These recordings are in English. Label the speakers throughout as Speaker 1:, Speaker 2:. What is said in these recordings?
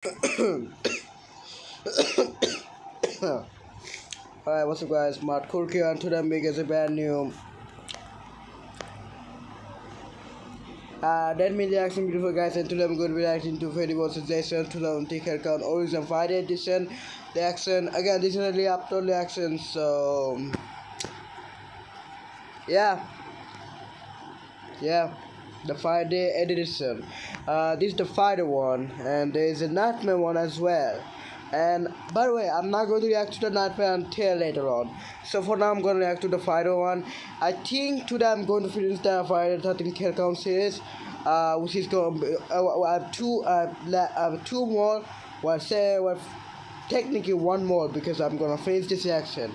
Speaker 1: Alright, what's up guys, Matt Cook here, and today I'm making a brand new Dead Me reaction video guys, and today I'm going to be reacting to Freddy vs. Jason 2000 Haircut Origin Friday edition reaction. Again, this is a Reupload reaction, so yeah, the Friday edition. This is the Friday one, and there is a Nightmare one as well. And by the way, I'm not going to react to the Nightmare until later on. So for now, I'm going to react to the Friday one. I think today I'm going to finish the Friday 13 Kill Count series, which is going to be, I have two more. Technically one more, because I'm going to finish this reaction,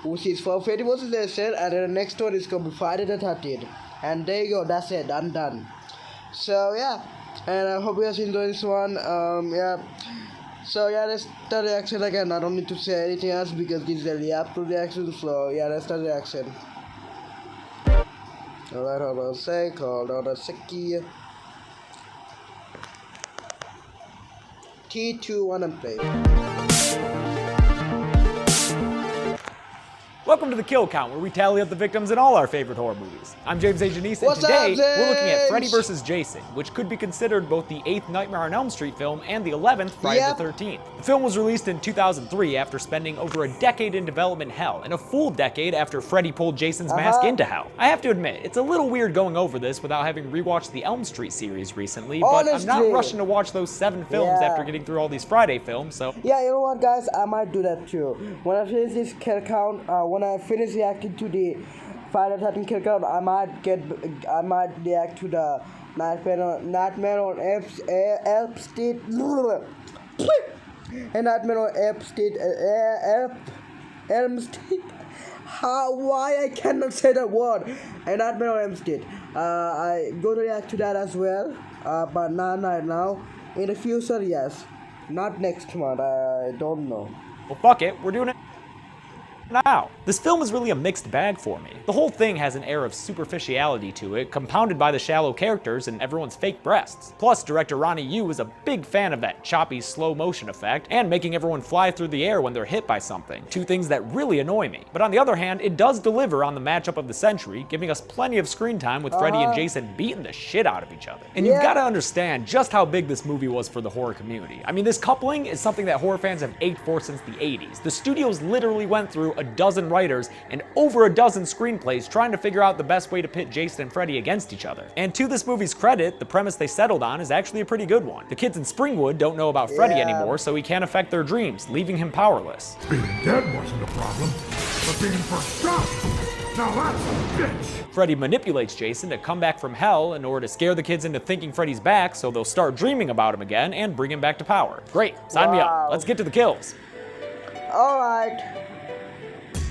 Speaker 1: which is for Freddy vs. Jason, and then the next one is going to be Friday the 13th. And there you go, that's it, I'm done. So yeah, and I hope you guys enjoy this one. So yeah, let's start the reaction again. I don't need to say anything else because this is a Reupload reaction. So yeah, let's start the reaction. Alright, hold on a sec, T 2 1 and play.
Speaker 2: Welcome to the Kill Count, where we tally up the victims in all our favorite horror movies. I'm James A. Janice, and today we're looking at Freddy vs. Jason, which could be considered both the 8th Nightmare on Elm Street film and the 11th Friday the 13th. The film was released in 2003 after spending over a decade in development hell, and a full decade after Freddy pulled Jason's mask into hell. I have to admit, it's a little weird going over this without having rewatched the Elm Street series recently, but I'm not rushing to watch those 7 films after getting through all these Friday films, so...
Speaker 1: Yeah, you know what guys, I might do that too. When I finish this Kill Count, when I finish reacting to the Friday 13 Kill Count, I might react to the Nightmare on Elm Street and Nightmare on Elm Street. Why I cannot say that word? And Nightmare on Elm Street. I go to react to that as well, but not right now. In the future, yes. Not next month. I don't know.
Speaker 2: Well, fuck it, we're doing it now. This film is really a mixed bag for me. The whole thing has an air of superficiality to it, compounded by the shallow characters and everyone's fake breasts. Plus, director Ronnie Yu is a big fan of that choppy, slow motion effect, and making everyone fly through the air when they're hit by something. Two things that really annoy me. But on the other hand, it does deliver on the matchup of the century, giving us plenty of screen time with Freddy and Jason beating the shit out of each other. And you've gotta understand just how big this movie was for the horror community. I mean, this coupling is something that horror fans have ached for since the 80s. The studios literally went through a dozen writers and over a dozen screenplays trying to figure out the best way to pit Jason and Freddy against each other. And to this movie's credit, the premise they settled on is actually a pretty good one. The kids in Springwood don't know about Freddy anymore, so he can't affect their dreams, leaving him powerless.
Speaker 3: Being dead wasn't a problem, but being first shot, now that's a bitch.
Speaker 2: Freddy manipulates Jason to come back from hell in order to scare the kids into thinking Freddy's back, so they'll start dreaming about him again and bring him back to power. Great, sign me up. Let's get to the kills.
Speaker 1: Alright.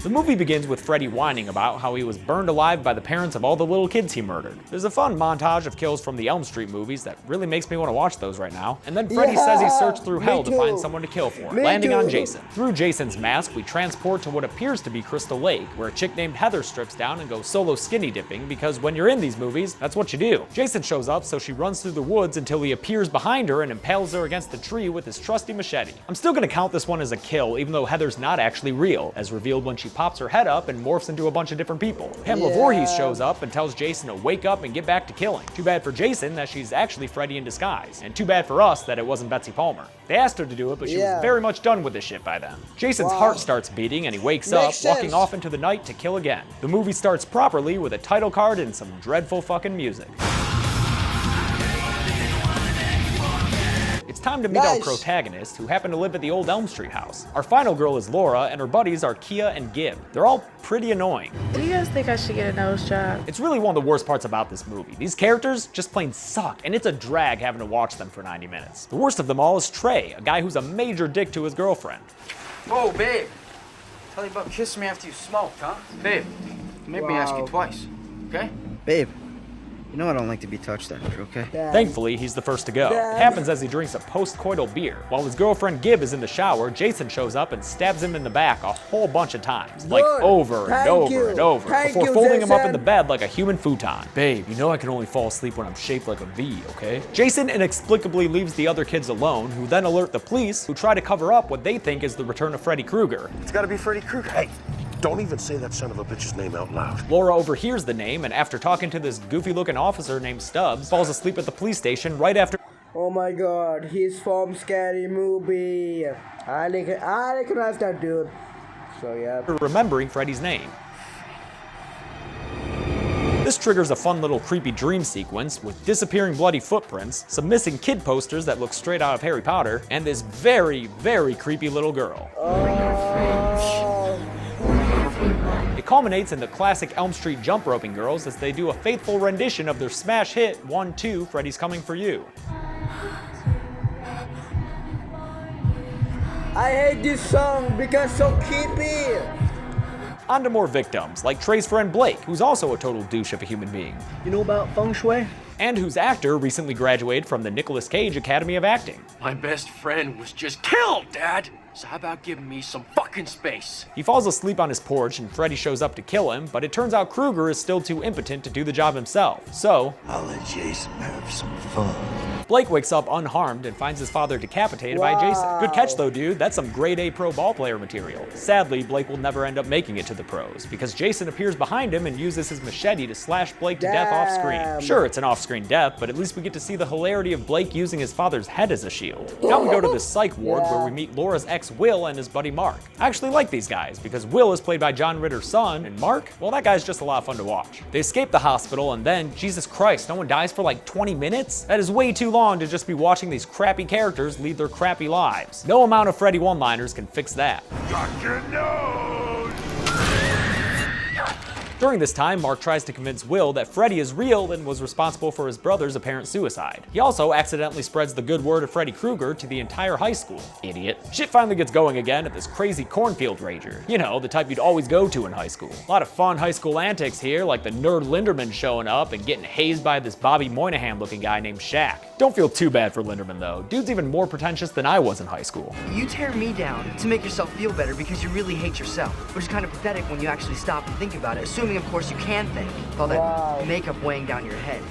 Speaker 2: The movie begins with Freddy whining about how he was burned alive by the parents of all the little kids he murdered. There's a fun montage of kills from the Elm Street movies that really makes me want to watch those right now. And then Freddy says he searched through hell to find someone to kill for, landing on Jason. Through Jason's mask, we transport to what appears to be Crystal Lake, where a chick named Heather strips down and goes solo skinny dipping, because when you're in these movies, that's what you do. Jason shows up, so she runs through the woods until he appears behind her and impales her against the tree with his trusty machete. I'm still gonna count this one as a kill, even though Heather's not actually real, as revealed when she pops her head up and morphs into a bunch of different people. Pamela Voorhees shows up and tells Jason to wake up and get back to killing. Too bad for Jason that she's actually Freddy in disguise, and too bad for us that it wasn't Betsy Palmer. They asked her to do it, but she was very much done with this shit by then. Jason's heart starts beating and he wakes up, walking off into the night to kill again. The movie starts properly with a title card and some dreadful fucking music. It's time to meet our protagonists, who happen to live at the old Elm Street house. Our final girl is Laura, and her buddies are Kia and Gib. They're all pretty annoying.
Speaker 4: Do you guys think I should get a nose job?
Speaker 2: It's really one of the worst parts about this movie. These characters just plain suck, and it's a drag having to watch them for 90 minutes. The worst of them all is Trey, a guy who's a major dick to his girlfriend.
Speaker 5: Whoa, babe. Tell you about kissing me after you smoked, huh? Babe, make me ask you twice, okay?
Speaker 1: Babe,
Speaker 6: You know I don't like to be touched after, okay?
Speaker 1: Damn.
Speaker 2: Thankfully, he's the first to go.
Speaker 1: Damn.
Speaker 2: It happens as he drinks a post-coital beer. While his girlfriend Gib is in the shower, Jason shows up and stabs him in the back a whole bunch of times. Like
Speaker 1: Good.
Speaker 2: over and
Speaker 1: Thank
Speaker 2: over
Speaker 1: you.
Speaker 2: and over,
Speaker 1: Thank
Speaker 2: before
Speaker 1: you,
Speaker 2: folding him up in
Speaker 1: Jason.
Speaker 2: the bed like a human futon. Babe, you know I can only fall asleep when I'm shaped like a V, okay? Jason inexplicably leaves the other kids alone, who then alert the police, who try to cover up what they think is the return of Freddy Krueger.
Speaker 7: It's gotta be Freddy Krueger. Hey, don't even say that son of a bitch's name out loud.
Speaker 2: Laura overhears the name, and after talking to this goofy-looking officer named Stubbs, falls asleep at the police station right after.
Speaker 1: Oh my god, he's from Scary Movie. I recognize that dude. So yeah.
Speaker 2: Remembering Freddy's name. This triggers a fun little creepy dream sequence with disappearing bloody footprints, some missing kid posters that look straight out of Harry Potter, and this very, very creepy little girl. It culminates in the classic Elm Street jump roping girls as they do a faithful rendition of their smash hit 1-2 Freddy's Coming For You.
Speaker 1: I hate this song because so creepy.
Speaker 2: On to more victims, like Trey's friend Blake, who's also a total douche of a human being.
Speaker 6: You know about feng shui?
Speaker 2: And whose actor recently graduated from the Nicolas Cage Academy of Acting.
Speaker 5: My best friend was just killed, Dad. So how about giving me some fucking space?
Speaker 2: He falls asleep on his porch and Freddy shows up to kill him, but it turns out Krueger is still too impotent to do the job himself. So,
Speaker 8: I'll let Jason have some fun.
Speaker 2: Blake wakes up unharmed and finds his father decapitated by Jason. Good catch though, dude. That's some grade A pro ball player material. Sadly, Blake will never end up making it to the pros, because Jason appears behind him and uses his machete to slash Blake to death off screen. Sure, it's an off-screen death, but at least we get to see the hilarity of Blake using his father's head as a shield. Now we go to the psych ward where we meet Laura's ex Will and his buddy Mark. I actually like these guys, because Will is played by John Ritter's son, and Mark, well, that guy's just a lot of fun to watch. They escape the hospital, and then, Jesus Christ, no one dies for like 20 minutes? That is way too long to just be watching these crappy characters lead their crappy lives. No amount of Freddy one-liners can fix that.
Speaker 3: Got your nose!
Speaker 2: During this time, Mark tries to convince Will that Freddy is real and was responsible for his brother's apparent suicide. He also accidentally spreads the good word of Freddy Krueger to the entire high school. Idiot. Shit finally gets going again at this crazy cornfield rager. You know, the type you'd always go to in high school. A lot of fun high school antics here, like the nerd Linderman showing up and getting hazed by this Bobby Moynihan looking guy named Shaq. Don't feel too bad for Linderman though. Dude's even more pretentious than I was in high school.
Speaker 9: You tear me down to make yourself feel better because you really hate yourself, which is kind of pathetic when you actually stop and think about it, assuming of course you can think, with all that makeup weighing down your head.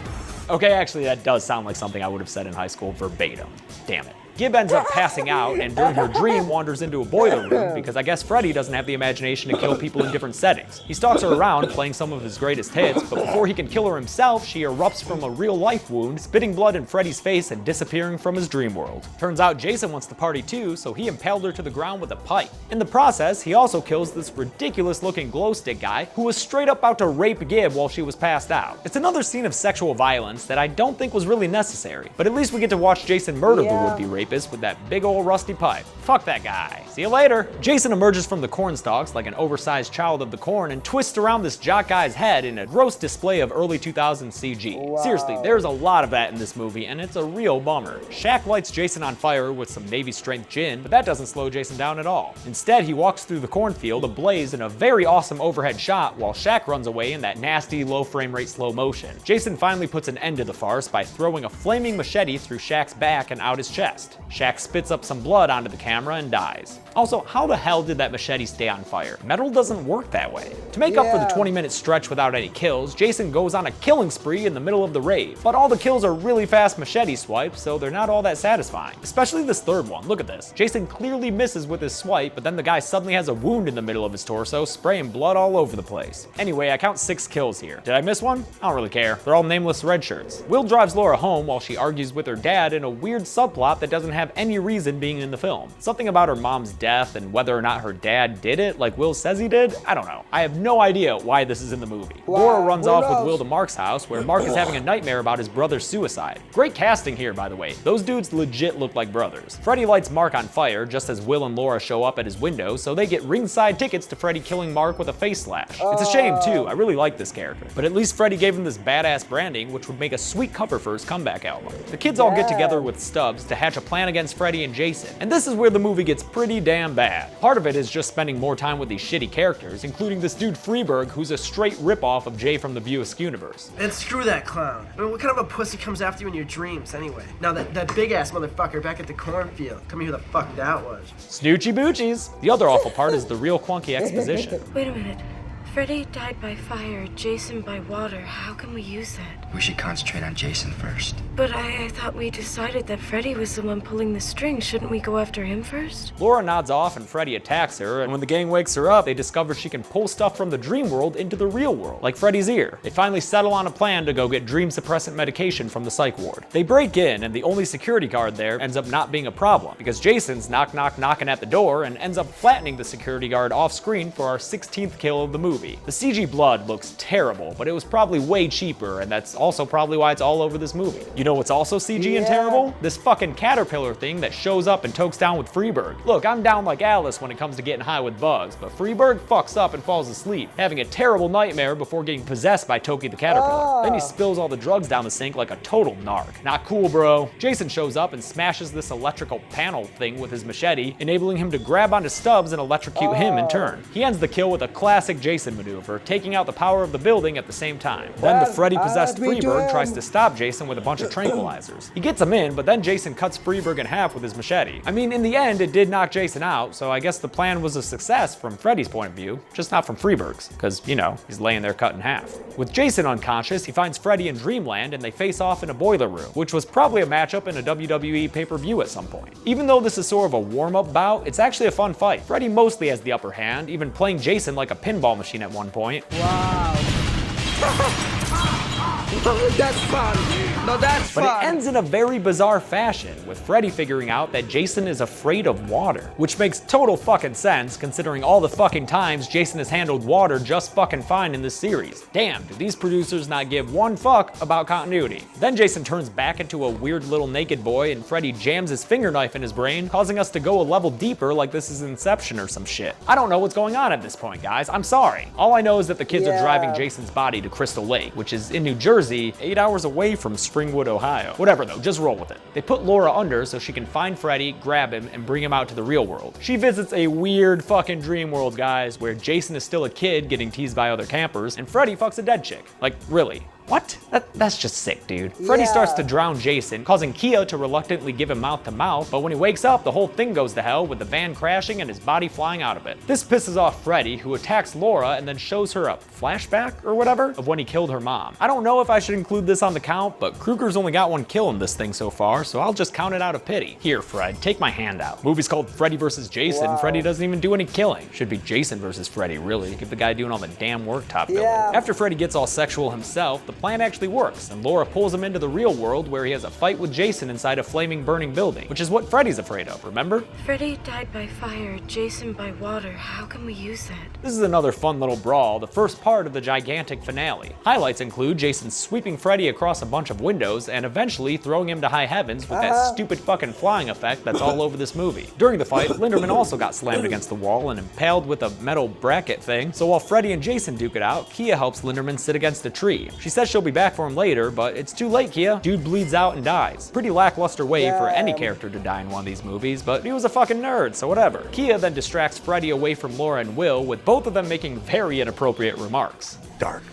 Speaker 2: Okay, actually that does sound like something I would have said in high school verbatim. Damn it. Gib ends up passing out and during her dream wanders into a boiler room because I guess Freddy doesn't have the imagination to kill people in different settings. He stalks her around playing some of his greatest hits, but before he can kill her himself, she erupts from a real life wound, spitting blood in Freddy's face and disappearing from his dream world. Turns out Jason wants to party too, so he impaled her to the ground with a pipe. In the process, he also kills this ridiculous looking glow stick guy who was straight up about to rape Gib while she was passed out. It's another scene of sexual violence that I don't think was really necessary, but at least we get to watch Jason murder the would-be rapist with that big old rusty pipe. Fuck that guy. See you later. Jason emerges from the corn stalks like an oversized child of the corn and twists around this jock guy's head in a gross display of early 2000s CG. Seriously, there's a lot of that in this movie and it's a real bummer. Shaq lights Jason on fire with some Navy strength gin, but that doesn't slow Jason down at all. Instead, he walks through the cornfield ablaze in a very awesome overhead shot while Shaq runs away in that nasty low frame rate slow motion. Jason finally puts an end to the farce by throwing a flaming machete through Shaq's back and out his chest. Shaq spits up some blood onto the camera and dies. Also, how the hell did that machete stay on fire? Metal doesn't work that way. To make up for the 20-minute stretch without any kills, Jason goes on a killing spree in the middle of the rave. But all the kills are really fast machete swipes, so they're not all that satisfying. Especially this third one, look at this. Jason clearly misses with his swipe, but then the guy suddenly has a wound in the middle of his torso, spraying blood all over the place. Anyway, I count 6 kills here. Did I miss one? I don't really care. They're all nameless red shirts. Will drives Laura home while she argues with her dad in a weird subplot that doesn't have any reason being in the film. Something about her mom's death and whether or not her dad did it like Will says he did? I don't know. I have no idea why this is in the movie. Laura runs off with Will to Mark's house where Mark is having a nightmare about his brother's suicide. Great casting here, by the way. Those dudes legit look like brothers. Freddy lights Mark on fire just as Will and Laura show up at his window, so they get ringside tickets to Freddy killing Mark with a face slash. It's a shame too, I really like this character. But at least Freddy gave him this badass branding, which would make a sweet cover for his comeback album. The kids all get together with Stubbs to hatch a plan against Freddy and Jason. And this is where the movie gets pretty damn bad. Part of it is just spending more time with these shitty characters, including this dude Freeberg, who's a straight ripoff of Jay from the View-Askew universe.
Speaker 10: And screw that clown. I mean, what kind of a pussy comes after you in your dreams, anyway? Now, that big-ass motherfucker back at the cornfield. Tell me who the fuck that was.
Speaker 2: Snoochie Boochies! The other awful part is the real clunky exposition.
Speaker 4: Wait a minute. Freddy died by fire, Jason by water. How can we use that?
Speaker 6: We should concentrate on Jason first.
Speaker 4: But I thought we decided that Freddy was the one pulling the strings. Shouldn't we go after him first?
Speaker 2: Laura nods off and Freddy attacks her, and when the gang wakes her up, they discover she can pull stuff from the dream world into the real world, like Freddy's ear. They finally settle on a plan to go get dream suppressant medication from the psych ward. They break in, and the only security guard there ends up not being a problem, because Jason's knocking at the door and ends up flattening the security guard off screen for our 16th kill of the movie. The CG blood looks terrible, but it was probably way cheaper, and that's also probably why it's all over this movie. You know what's also CG and terrible? This fucking caterpillar thing that shows up and tokes down with Freeberg. Look, I'm down like Alice when it comes to getting high with bugs, but Freeberg fucks up and falls asleep, having a terrible nightmare before getting possessed by Toki the caterpillar. Then he spills all the drugs down the sink like a total narc. Not cool, bro. Jason shows up and smashes this electrical panel thing with his machete, enabling him to grab onto Stubbs and electrocute him in turn. He ends the kill with a classic Jason maneuver, taking out the power of the building at the same time. Then the Freddy-possessed Freeberg tries to stop Jason with a bunch of tranquilizers. He gets him in, but then Jason cuts Freeberg in half with his machete. I mean, in the end, it did knock Jason out, so I guess the plan was a success from Freddy's point of view, just not from Freeberg's, because, you know, he's laying there cut in half. With Jason unconscious, he finds Freddy in Dreamland, and they face off in a boiler room, which was probably a matchup in a WWE pay-per-view at some point. Even though this is sort of a warm-up bout, it's actually a fun fight. Freddy mostly has the upper hand, even playing Jason like a pinball machine at one point.
Speaker 1: Wow. That's fun. No, that's fun.
Speaker 2: But it ends in a very bizarre fashion, with Freddy figuring out that Jason is afraid of water, which makes total fucking sense considering all the fucking times Jason has handled water just fucking fine in this series. Damn, do these producers not give one fuck about continuity? Then Jason turns back into a weird little naked boy and Freddy jams his finger knife in his brain, causing us to go a level deeper like this is Inception or some shit. I don't know what's going on at this point, guys. I'm sorry. All I know is that the kids are driving Jason's body to Crystal Lake, which is in New Jersey, 8 hours away from Springwood, Ohio. Whatever though, just roll with it. They put Laura under so she can find Freddy, grab him, and bring him out to the real world. She visits a weird fucking dream world, guys, where Jason is still a kid getting teased by other campers, and Freddy fucks a dead chick. Like, really? What? That's just sick, dude. Freddy starts to drown Jason, causing Kia to reluctantly give him mouth to mouth, but when he wakes up, the whole thing goes to hell with the van crashing and his body flying out of it. This pisses off Freddy, who attacks Laura and then shows her a flashback or whatever of when he killed her mom. I don't know if I should include this on the count, but Kruger's only got one kill in this thing so far, so I'll just count it out of pity. Here, Fred, take my hand out. Movie's called Freddy vs. Jason. Freddy doesn't even do any killing. Should be Jason versus Freddy, really. Give the guy doing all the damn work top billing. After Freddy gets all sexual himself, the plan actually works, and Laura pulls him into the real world where he has a fight with Jason inside a flaming, burning building, which is what Freddy's afraid of, remember?
Speaker 4: Freddy died by fire, Jason by water. How can we use that?
Speaker 2: This is another fun little brawl, the first part of the gigantic finale. Highlights include Jason sweeping Freddy across a bunch of windows and eventually throwing him to high heavens with that stupid fucking flying effect that's all over this movie. During the fight, Linderman also got slammed against the wall and impaled with a metal bracket thing, so while Freddy and Jason duke it out, Kia helps Linderman sit against a tree. She says she'll be back for him later, but it's too late, Kia. Dude bleeds out and dies. Pretty lackluster way for any character to die in one of these movies, but he was a fucking nerd, so whatever. Kia then distracts Freddy away from Laura and Will, with both of them making very inappropriate remarks.
Speaker 7: Dark.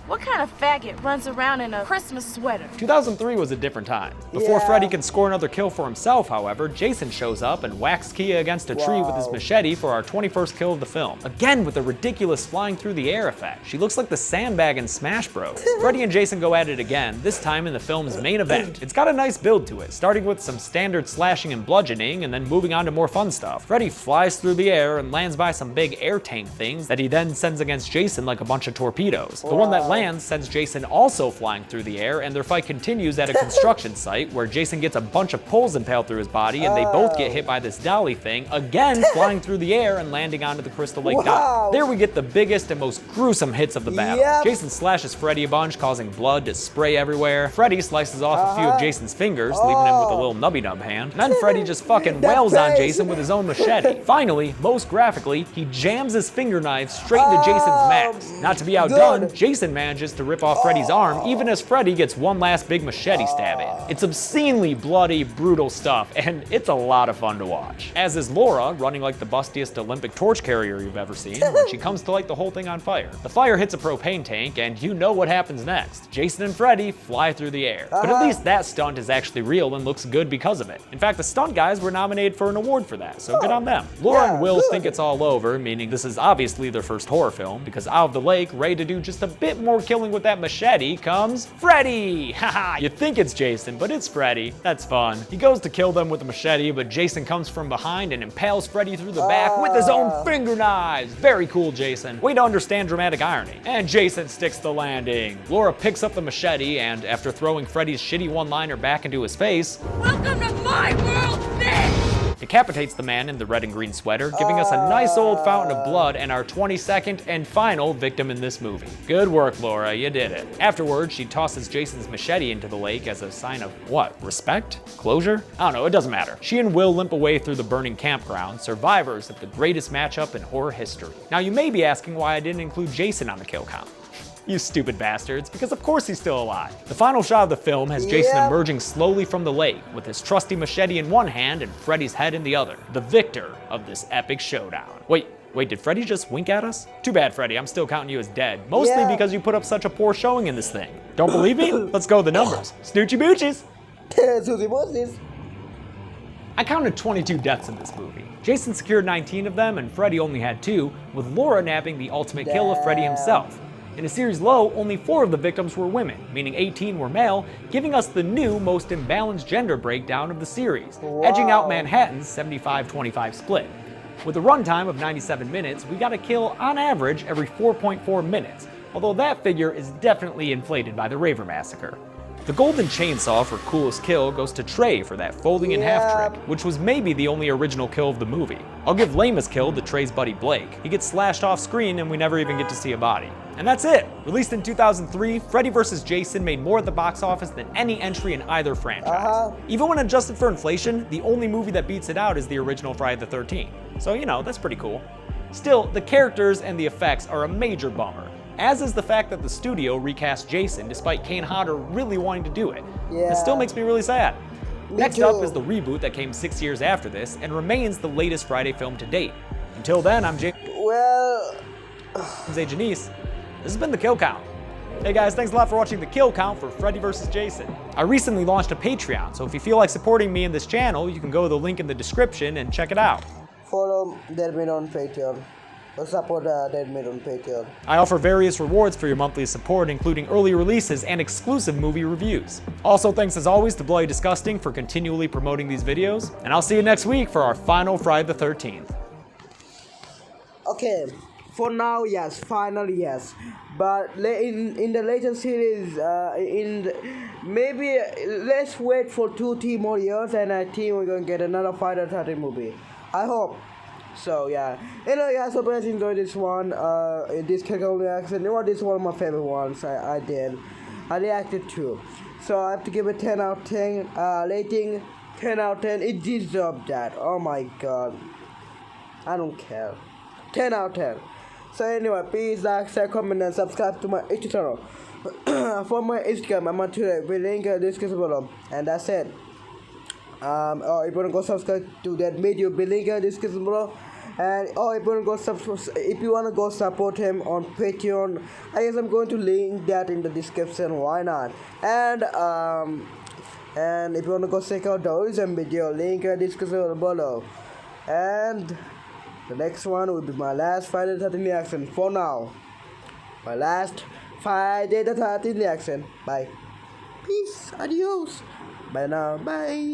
Speaker 11: What kind of faggot runs around in a Christmas sweater?
Speaker 2: 2003 was a different time. Before Freddy can score another kill for himself, however, Jason shows up and whacks Kia against a tree with his machete for our 21st kill of the film. Again with a ridiculous flying through the air effect. She looks like the sandbag in Smash Bros. Freddy and Jason go at it again, this time in the film's main event. It's got a nice build to it, starting with some standard slashing and bludgeoning and then moving on to more fun stuff. Freddy flies through the air and lands by some big air tank things that he then sends against Jason like a bunch of torpedoes. The one that lands sends Jason also flying through the air, and their fight continues at a construction site where Jason gets a bunch of poles impaled through his body, and they both get hit by this dolly thing, again flying through the air and landing onto the Crystal Lake dock. There we get the biggest and most gruesome hits of the battle. Jason slashes Freddy a bunch, causing blood to spray everywhere. Freddy slices off a few of Jason's fingers, leaving him with a little nubby nub hand. And then Freddy just fucking wails on Jason with his own machete. Finally, most graphically, he jams his finger knife straight into Jason's mask. Not to be outdone, Jason manages manages to rip off Freddy's arm even as Freddy gets one last big machete stab in. It's obscenely bloody, brutal stuff, and it's a lot of fun to watch. As is Laura, running like the bustiest Olympic torch carrier you've ever seen when she comes to light the whole thing on fire. The fire hits a propane tank, and you know what happens next. Jason and Freddy fly through the air. But at least that stunt is actually real and looks good because of it. In fact, the stunt guys were nominated for an award for that, so good on them. Laura and Will think it's all over, meaning this is obviously their first horror film, because out of the lake, ready to do just a bit more killing with that machete, comes Freddy! Haha, you think it's Jason, but it's Freddy. That's fun. He goes to kill them with a machete, but Jason comes from behind and impales Freddy through the back with his own finger knives. Very cool, Jason. Way to understand dramatic irony. And Jason sticks the landing. Laura picks up the machete, and after throwing Freddy's shitty one-liner back into his face,
Speaker 11: Welcome to my world, bitch!
Speaker 2: decapitates the man in the red and green sweater, giving us a nice old fountain of blood and our 22nd and final victim in this movie. Good work, Laura, you did it. Afterwards, she tosses Jason's machete into the lake as a sign of what? Respect? Closure? I don't know, it doesn't matter. She and Will limp away through the burning campground, survivors of the greatest matchup in horror history. Now you may be asking why I didn't include Jason on the kill count. You stupid bastards, because of course he's still alive. The final shot of the film has Jason emerging slowly from the lake with his trusty machete in one hand and Freddy's head in the other, the victor of this epic showdown. Wait, did Freddy just wink at us? Too bad, Freddy, I'm still counting you as dead, mostly because you put up such a poor showing in this thing. Don't believe me? Let's go with the numbers. Snoochie boochies! I counted 22 deaths in this movie. Jason secured 19 of them and Freddy only had 2, with Laura nabbing the ultimate kill of Freddy himself. In a series low, only 4 of the victims were women, meaning 18 were male, giving us the new most imbalanced gender breakdown of the series, edging out Manhattan's 75-25 split. With a runtime of 97 minutes, we got a kill on average every 4.4 minutes, although that figure is definitely inflated by the Raver Massacre. The golden chainsaw for coolest kill goes to Trey for that folding in half trick, which was maybe the only original kill of the movie. I'll give lamest kill to Trey's buddy Blake. He gets slashed off screen and we never even get to see a body. And that's it! Released in 2003, Freddy vs. Jason made more at the box office than any entry in either franchise. Even when adjusted for inflation, the only movie that beats it out is the original Friday the 13th. So you know, that's pretty cool. Still, the characters and the effects are a major bummer, as is the fact that the studio recast Jason despite Kane Hodder really wanting to do it. It still makes me really sad. Next up is the reboot that came 6 years after this and remains the latest Friday film to date. Until then, I'm James A. Janice. This has been The Kill Count. Hey guys, thanks a lot for watching The Kill Count for Freddy vs. Jason. I recently launched a Patreon, so if you feel like supporting me in this channel, you can go to the link in the description and check it out.
Speaker 1: Follow Deadman on Patreon. Support Deadman on Patreon.
Speaker 2: I offer various rewards for your monthly support, including early releases and exclusive movie reviews. Also, thanks as always to Bloody Disgusting for continually promoting these videos, and I'll see you next week for our final Friday the 13th.
Speaker 1: Okay, for now, yes, finally, yes. But in the later series, maybe let's wait for 2-3 more years, and I think we're gonna get another Friday the 13th movie. I hope. So yeah, anyway guys, hope you guys enjoyed this one, this Kegel reaction. You know what, this is one of my favorite ones I reacted to. So I have to give it 10 out of 10, rating 10 out of 10, it deserved that, oh my god. I don't care, 10 out of 10. So anyway, please like, share, comment and subscribe to my YouTube channel. For my Instagram, I'm on Twitter, with link in the description below, and that's it. Or if you wanna go subscribe to that video, link in the description below. And if you wanna go support him on Patreon, I guess I'm going to link that in the description. Why not? And if you wanna go check out the original video, link in the description below. And the next one will be my last Friday the 13th reaction. For now, my last Friday the 13th reaction. Bye. Peace. Adios. Bye now. Bye.